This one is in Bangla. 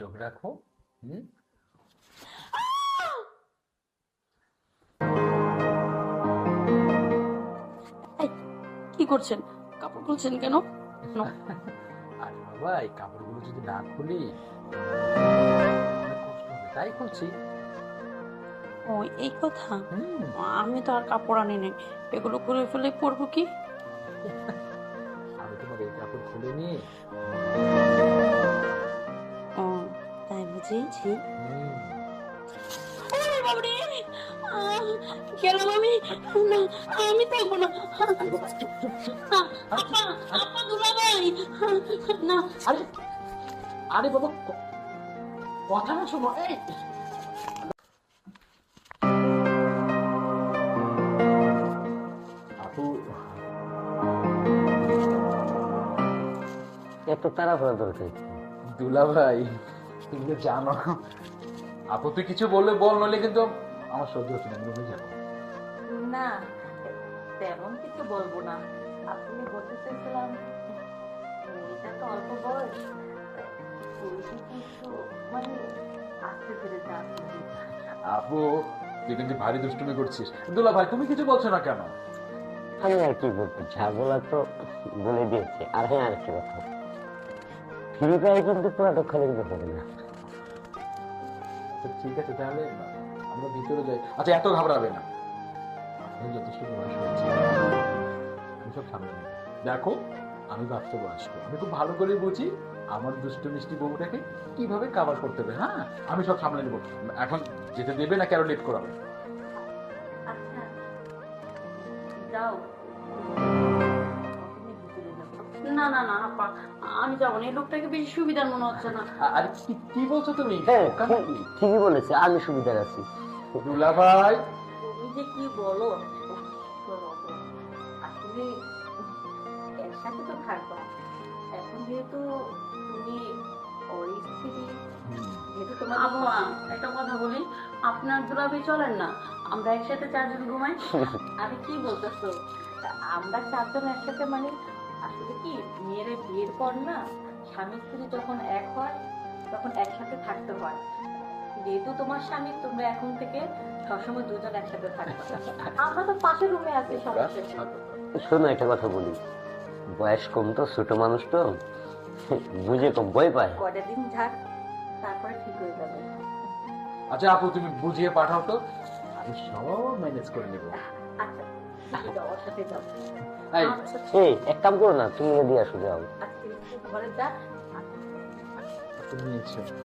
চোখ রাখো। হুম। এই, কি করছেন? কাপড় খুলছেন কেন? নো। আরে বাবা, এই কাপড়গুলো যদি না খুলি অনেক কষ্ট হবে, তাই খুলছি। ও, এই কথা। হুম। আমি তো আর কাপড় আনি নাই, এগুলো খুলে ফেলে পরবো কি? আমি তোমার এই কাপড় খুলে নিয়ে ও, তাই বুঝেছি। হুম। ওরে বাবারে! আহ, গেলাম আমি। না, আমি থাকবো না। আরে বাবা, চুপ চুপ চুপ। আপা, আপা দুলাভাই, না। আরে আরে বাবা, কথা না শোনো। এই আপু, এত তাড়াহুড়া দরকার কি? দুলা ভাই, তুমি তো জানো। আপু তুই কিছু বললে বল, নইলে কিন্তু আমার সহ্য হচ্ছে না, আমি রুমে যাবো। না, তেমন কিছু বলবো না। আপনি বলতে চাইছিলাম, মেয়েটা তো অল্প বয়স, পরিস্থিতি একটু মানে আস্তে ধীরে যাচ্ছে। আপু, তুই কিন্তু ভারী দুষ্টুমি করছিস। দুলা ভাই, তুমি কিছু বলছো না কেন? আমি আর কি বলবো, যা বলা তো বলে দিয়েছে। আর হ্যাঁ, আরেকটা কথা, ফ্রি ফায়ার কিন্তু পুরাটা খেলে কিন্তু হবে না। আচ্ছা, ঠিক আছে, তাহলে আমরা ভিতরে যাই। আচ্ছা, এত ঘাবড়াবে না, আপনি যথেষ্ট বয়স হয়েছে, আমি সব সামনে নেব। দেখো, আমি বাচ্চা বয়স্ক, আমি খুব ভালো করে বুঝি আমার দুষ্টু মিষ্টি বউটাকে কিভাবে কাভার করতে হবে। হ্যাঁ, আমি সব সামনে নেবো। এখন যেতে দেবে না, কেন লেট করাবে? আচ্ছা, যাও, তুমি ভিতরে যাও। না না না আপা, আমি যাবো না। এই লোকটাকে বেশি সুবিধার মনে হচ্ছে না। আরে কি বলছো তুমি? হ্যাঁ, ওখানে কি? ঠিকই বলেছে, আমি সুবিধার আছি। দুলা ভাই, তুমি যে কি বলো, আসলে একসাথে তো থাকবা। এখন যেহেতু তুমি ওর স্ত্রী, যেহেতু তোমার আপা, একটা কথা বলি, আপনার দুলাভাই চলেন না, আমরা একসাথে চারজন ঘুমাই। আমি কি বলতেছো, আমরা চারজন একসাথে মানে আসলে কি মেয়েরা বিয়ের পর না স্বামী স্ত্রী যখন এক হয় তখন একসাথে থাকতে হয়। যেহেতু তোমার স্বামী, তোমরা এখন থেকে সবসময় দুজন একসাথে থাকবে। আমরা তো পাশের রুমে আছি, সমস্যা কি? শোনো, একটা কথা বলি, বয়স কম তো, ছোট মানুষ তো, বুঝে কম, ভয় পায়। কয়টা দিন যাক, তারপরে ঠিক হয়ে যাবে। আচ্ছা আপু, তুমি বুঝিয়ে পাঠাও তো, আমি সব ম্যানেজ করে নেবো। আচ্ছা, তুমি যাও, ওর সাথে যাও। এই, আচ্ছা, এই, এক কাম করো না, তুমি দিয়ে আসো, যাও। আজকে ঘরে যা। তুমি এসো।